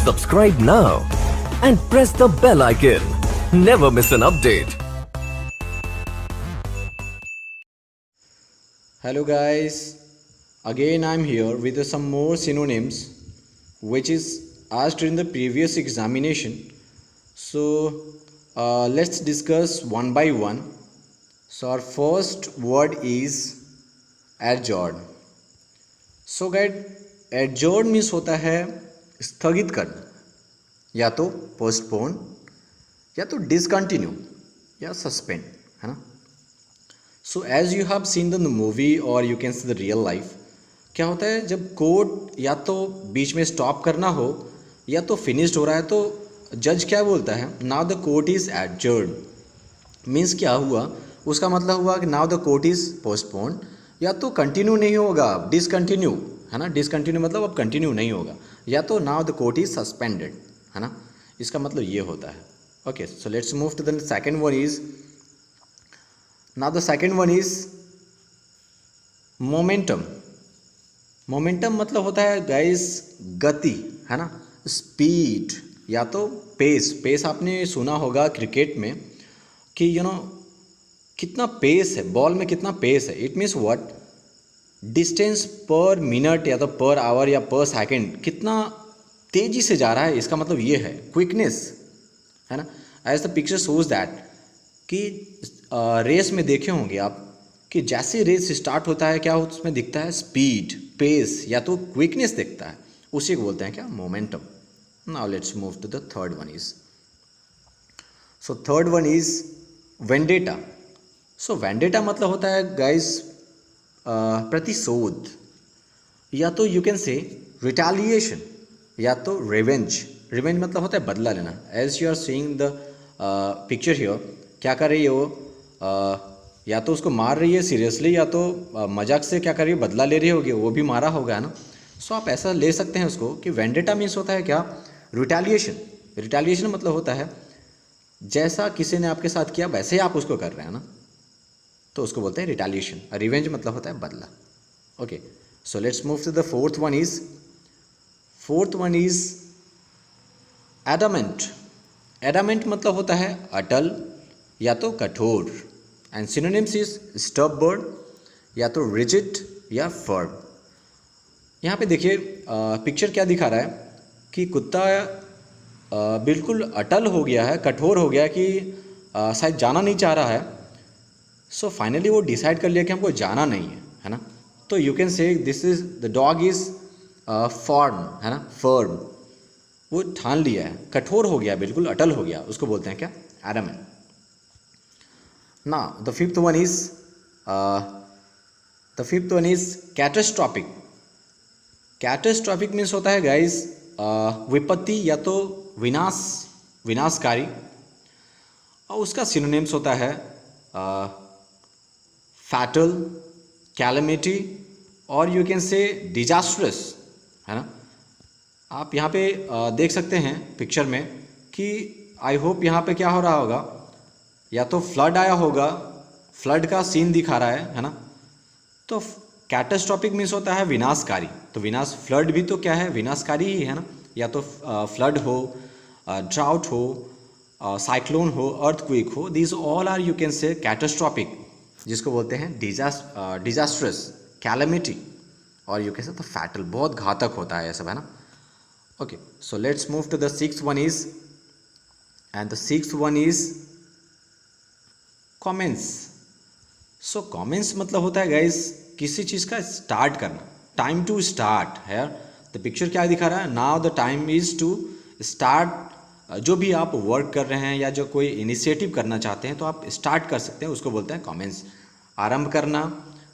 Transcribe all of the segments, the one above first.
Subscribe now and press the bell icon. Never miss an update. Hello guys, again I'm here with some more synonyms which is asked in the previous examination. So let's discuss one by one. So our first word is adjourn. So guys, adjourn means होता है स्थगित करना, या तो postpone या तो discontinue या suspend, है ना. So as you have seen the movie और you can see the real life, क्या होता है जब कोर्ट या तो बीच में स्टॉप करना हो या तो फिनिश्ड हो रहा है तो जज क्या बोलता है, now the court is adjourn. Means क्या हुआ, उसका मतलब हुआ कि now the court is postpone, या तो कंटिन्यू नहीं होगा, डिसकंटिन्यू, है ना. डिसकंटिन्यू मतलब अब कंटिन्यू नहीं होगा, या तो now the court is suspended, है ना. इसका मतलब ये होता है. Okay, so let's move to the second one is, now the second one is momentum. Momentum मतलब होता है गाइस गति, है ना, स्पीड या तो पेस. पेस आपने सुना होगा क्रिकेट में कि यू नो कितना पेस है, बॉल में कितना पेस है. इट मीन्स व्हाट, डिस्टेंस पर मिनट या तो पर आवर या पर सेकंड कितना तेज़ी से जा रहा है, इसका मतलब ये है क्विकनेस, है ना. As the picture shows that कि रेस में देखे होंगे आप कि जैसे रेस स्टार्ट होता है क्या उसमें दिखता है, स्पीड, पेस या तो क्विकनेस दिखता है, उसी को बोलते हैं क्या, momentum. Now let's move to the third one is, so third one is vendetta. So vendetta मतलब होता है गाइस प्रतिशोध, या तो यू कैन से रिटेलिएशन या तो रिवेंज. रिवेंज मतलब होता है बदला लेना. As you are seeing the picture here, क्या कर रही है वो, या तो उसको मार रही है सीरियसली या तो मजाक से क्या कर रही है, बदला ले रही होगी, वो भी मारा होगा, है ना. सो आप ऐसा ले सकते हैं उसको कि वेंडेटा मीन्स होता है क्या, रिटेलिएशन. रिटेलिएशन मतलब होता है जैसा किसी ने आपके साथ किया वैसे ही आप उसको कर रहे हैं ना, तो उसको बोलते हैं रिटेलिएशन. रिवेंज मतलब होता है बदला. Okay, so let's move to the fourth one is, fourth one is adamant. Adamant मतलब होता है अटल या तो कठोर. एंड सिनोनिम्स इज स्टबबर्न या तो रिजिड या फर्म. यहाँ पे देखिए पिक्चर क्या दिखा रहा है कि कुत्ता बिल्कुल अटल हो गया है, कठोर हो गया है कि शायद जाना नहीं चाह रहा है. सो फाइनली वो डिसाइड कर लिया कि हमको जाना नहीं है ना. तो यू कैन से this is the dog is firm, है ना, फर्म. वो ठान लिया है, कठोर हो गया, बिल्कुल अटल हो गया, उसको बोलते हैं क्या, adamant. Now the fifth one is catastrophic. Catastrophic means होता है गाइस विपत्ति या तो विनाशकारी, और उसका सिनोनिम्स होता है फैटल, कैलेमिटी और यू कैन से डिजास्ट्रस, है ना. आप यहाँ पे देख सकते हैं पिक्चर में कि आई होप यहाँ पे क्या हो रहा होगा, या तो फ्लड आया होगा, फ्लड का सीन दिखा रहा है ना. तो कैटास्ट्रॉफिक मीन्स होता है विनाशकारी, तो विनाश, फ्लड भी तो क्या है, विनाशकारी ही है ना. या तो फ्लड हो, ड्राउट हो, साइक्लोन हो, अर्थक्वेक हो, these all are you can say catastrophic, जिसको बोलते हैं डिजास्ट्रस, कैलेमिटी और यू कैन से तो फैटल, बहुत घातक होता है ये सब, है ना. Okay, so let's move to the sixth one is, and the sixth one is commence. So commence मतलब होता है गाइस किसी चीज़ का स्टार्ट करना, टाइम टू स्टार्ट है. द पिक्चर क्या दिखा रहा है, now the time is to start. जो भी आप वर्क कर रहे हैं या जो कोई इनिशिएटिव करना चाहते हैं तो आप स्टार्ट कर सकते हैं, उसको बोलते हैं कमेंस. आरंभ करना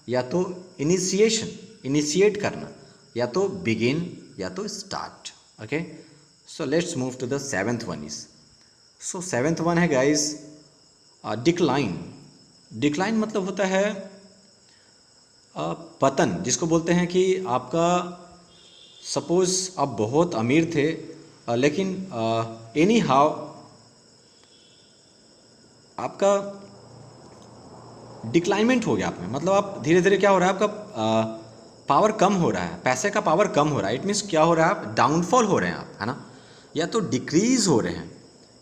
या तो इनिशिएशन, इनिशिएट करना, या तो बिगिन या तो start. Okay, so let's move to the seventh one is, so seventh one है गाइस डिक्लाइन. डिक्लाइन मतलब होता है पतन, जिसको बोलते हैं कि आपका सपोज आप बहुत अमीर थे लेकिन एनी हाउ आपका डिक्लाइनमेंट हो गया आप में, मतलब आप धीरे धीरे क्या हो रहा है, आपका पावर कम हो रहा है, पैसे का पावर कम हो रहा है. इट मीन्स क्या हो रहा है, आप डाउनफॉल हो रहे हैं आप, है ना. या तो डिक्रीज हो रहे हैं,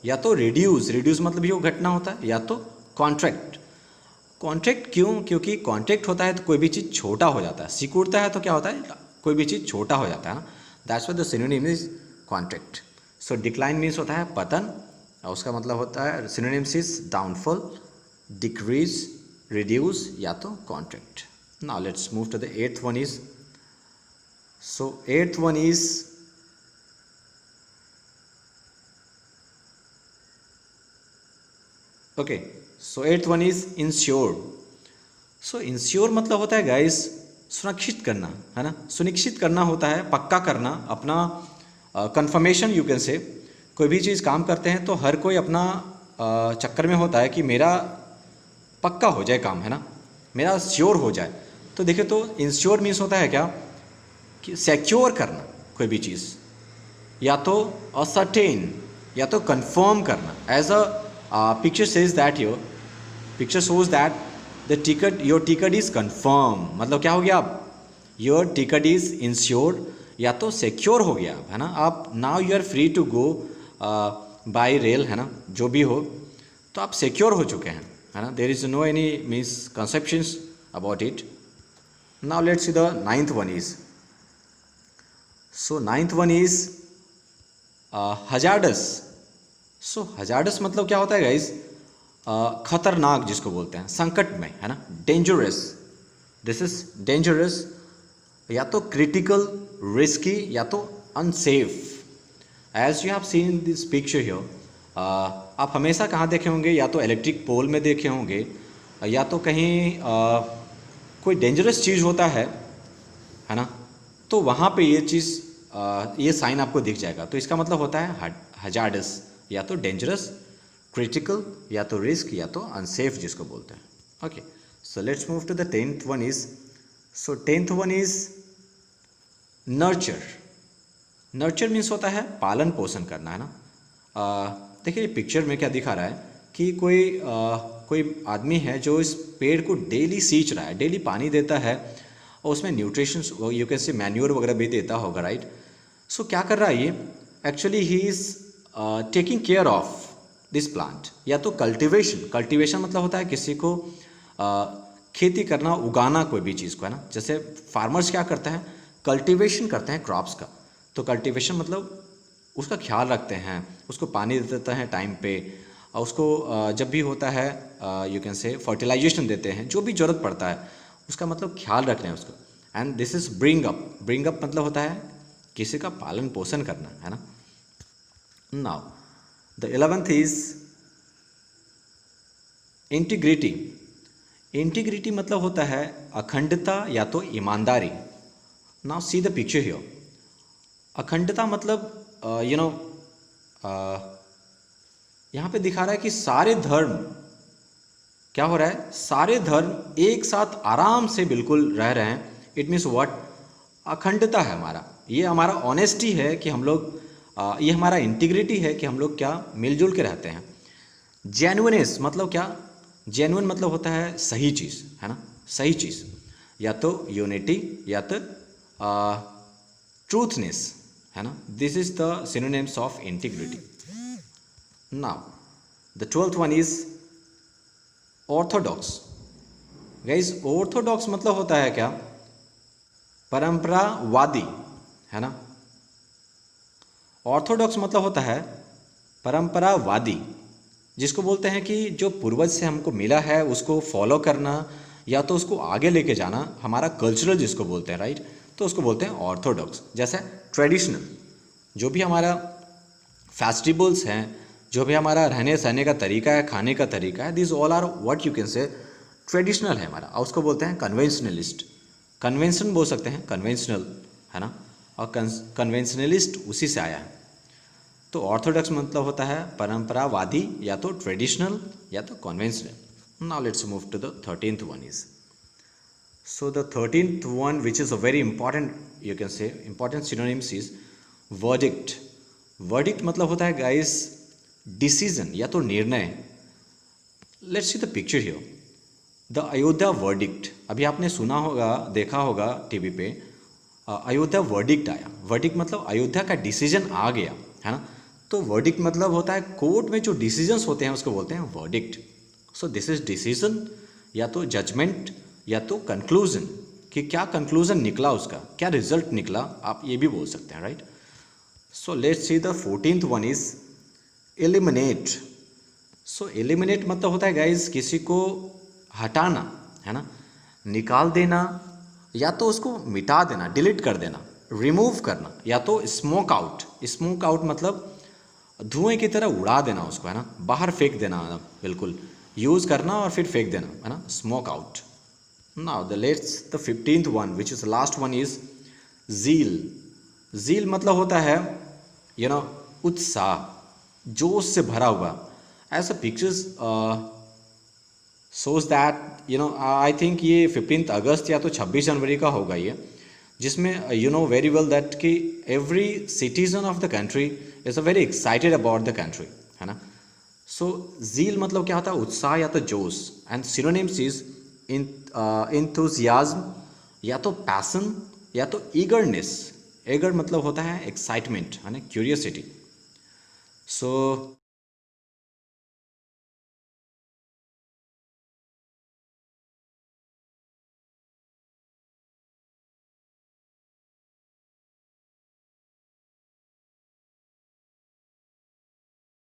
या तो रिड्यूस मतलब ये घटना होता है, या तो कॉन्ट्रैक्ट। कॉन्ट्रैक्ट क्यों? क्योंकि कॉन्ट्रैक्ट होता है तो कोई भी चीज़ छोटा हो जाता है, सिकुड़ता है तो क्या होता है, कोई भी चीज़ छोटा हो जाता है ना। That's why the synonym is contract. So decline means होता है पतन, और उसका मतलब होता है synonyms is downfall, decrease, reduce या तो contract. Now let's move to the eighth one is, so eighth one is okay, so eighth one is ensure. So ensure मतलब होता है गाइस सुरक्षित करना, है ना, सुनिश्चित करना होता है, पक्का करना, अपना कंफर्मेशन यू कैन से। कोई भी चीज़ काम करते हैं तो हर कोई अपना चक्कर में होता है कि मेरा पक्का हो जाए काम, है ना, मेरा श्योर हो जाए। तो देखिए, तो इंश्योर मीन्स होता है क्या कि सिक्योर करना कोई भी चीज़, या तो असर्टेन या तो कंफर्म करना। As a picture says that your picture shows that the ticket, your ticket is confirm, मतलब क्या हो गया, आप योर टिकट इज इंश्योर या तो सिक्योर हो गया, है ना। आप now you are free to go by rail, है ना, जो भी हो, तो आप सिक्योर हो चुके हैं, है ना। There is no any misconceptions about it. Now let's see the ninth one is, so ninth one is hazardous. So hazardous मतलब क्या होता है गाइज, खतरनाक जिसको बोलते हैं, संकट में, है ना, डेंजरस, दिस इज डेंजरस, या तो क्रिटिकल, रिस्की या तो unsafe. As you have seen this picture here, आप हमेशा कहाँ देखे होंगे, या तो इलेक्ट्रिक पोल में देखे होंगे, या तो कहीं कोई डेंजरस चीज़ होता है ना, तो वहाँ पे ये चीज़ ये साइन आपको दिख जाएगा। तो इसका मतलब होता है हजार्डस, या तो डेंजरस, क्रिटिकल, या तो रिस्क, या तो अनसेफ जिसको बोलते हैं। Okay, so let's move to the tenth one is, so tenth one is nurture. Nurture means होता है पालन पोषण करना, है ना। देखिए पिक्चर में क्या दिखा रहा है कि कोई आदमी है जो इस पेड़ को डेली सींच रहा है, डेली पानी देता है, और उसमें न्यूट्रिशंस यू कैन से मैन्योर वगैरह भी देता होगा, राइट। सो क्या कर रहा है ये, actually he is taking care of this plant, या तो कल्टीवेशन। कल्टीवेशन मतलब होता है किसी को खेती करना, उगाना कोई भी चीज़ को, है ना। जैसे फार्मर्स क्या करते हैं, कल्टीवेशन करते हैं क्रॉप्स का। तो कल्टीवेशन मतलब उसका ख्याल रखते हैं, उसको पानी देते हैं टाइम पे, और उसको जब भी होता है यू कैन से फर्टिलाइजेशन देते हैं, जो भी ज़रूरत पड़ता है उसका मतलब ख्याल रखना है उसको। And this is bring up. Bring up मतलब होता है किसी का पालन पोषण करना, है ना। Now the 11th is integrity. Integrity मतलब होता है अखंडता या तो ईमानदारी। Now see the picture here. अखंडता मतलब यू नो यहाँ पे दिखा रहा है कि सारे धर्म क्या हो रहा है, सारे धर्म एक साथ आराम से बिल्कुल रह रहे हैं। इट मीन्स व्हाट, अखंडता है हमारा, ये हमारा ऑनेस्टी है कि हम लोग ये हमारा इंटीग्रिटी है कि हम लोग क्या मिलजुल के रहते हैं। जेन्युइनेस मतलब क्या, जेन्युइन मतलब होता है सही चीज़, है ना, सही चीज़, या तो यूनिटी या तो ट्रूथनेस, है ना। This is the synonyms of integrity. Now the 12th one is Orthodox. Guys Orthodox मतलब होता है क्या, परंपरावादी, है ना। ऑर्थोडॉक्स मतलब होता है परंपरावादी, जिसको बोलते हैं कि जो पूर्वज से हमको मिला है उसको फॉलो करना या तो उसको आगे लेके जाना, हमारा कल्चरल जिसको बोलते हैं, राइट, तो उसको बोलते हैं ऑर्थोडॉक्स। जैसे ट्रेडिशनल, जो भी हमारा फेस्टिवल्स हैं, जो भी हमारा रहने सहने का तरीका है, खाने का तरीका है, this all are what you can say traditional है हमारा, और उसको बोलते हैं कन्वेंशनलिस्ट। कन्वेंशन बोल सकते हैं, कन्वेंशनल, है ना, और कन्वेंशनलिस्ट उसी से आया है। तो ऑर्थोडॉक्स मतलब होता है परंपरावादी या तो ट्रेडिशनल या तो conventional. Now let's move to the 13th one is, so the 13th one which is a very important, you can say important synonyms is verdict. Verdict मतलब होता है गाइस डिसीजन या तो निर्णय। Let's see the picture here, the Ayodhya verdict. अभी आपने सुना होगा, देखा होगा टीवी पे, अयोध्या वर्डिक्ट आया। वर्डिक्ट मतलब अयोध्या का डिसीजन आ गया, है ना। तो वर्डिक्ट मतलब होता है कोर्ट में जो डिसीजंस होते हैं उसको बोलते हैं verdict. So this is decision, या तो जजमेंट या तो कंक्लूजन, कि क्या कंक्लूजन निकला उसका, क्या रिजल्ट निकला, आप ये भी बोल सकते हैं, right. So let's see the 14th one is eliminate. So eliminate मतलब होता है गाइज किसी को हटाना, है ना, निकाल देना, या तो उसको मिटा देना, डिलीट कर देना, रिमूव करना, या तो स्मोक आउट. स्मोक आउट मतलब धुएं की तरह उड़ा देना उसको, है ना, बाहर फेंक देना, बिल्कुल यूज़ करना और फिर फेंक देना, है ना, smoke out. Now the let's the 15th one which is last one is zeal. Zeal मतलब होता है उत्साह, जोश से भरा हुआ. ऐसा पिक्चर्स सोच दैट आई थिंक ये 15 अगस्त या तो 26 जनवरी का होगा ये, जिसमें वेरी वेल दैट कि every citizen of the country is a very excited about the country, है ना. सो ज़ील मतलब क्या होता है, उत्साह या तो जोश. एंड सिनोनिम्स इज इंथुजियाज्म, या तो पैसन, या तो ईगरनेस. ईगर मतलब होता है एक्साइटमेंट, है ना, क्यूरियोसिटी. सो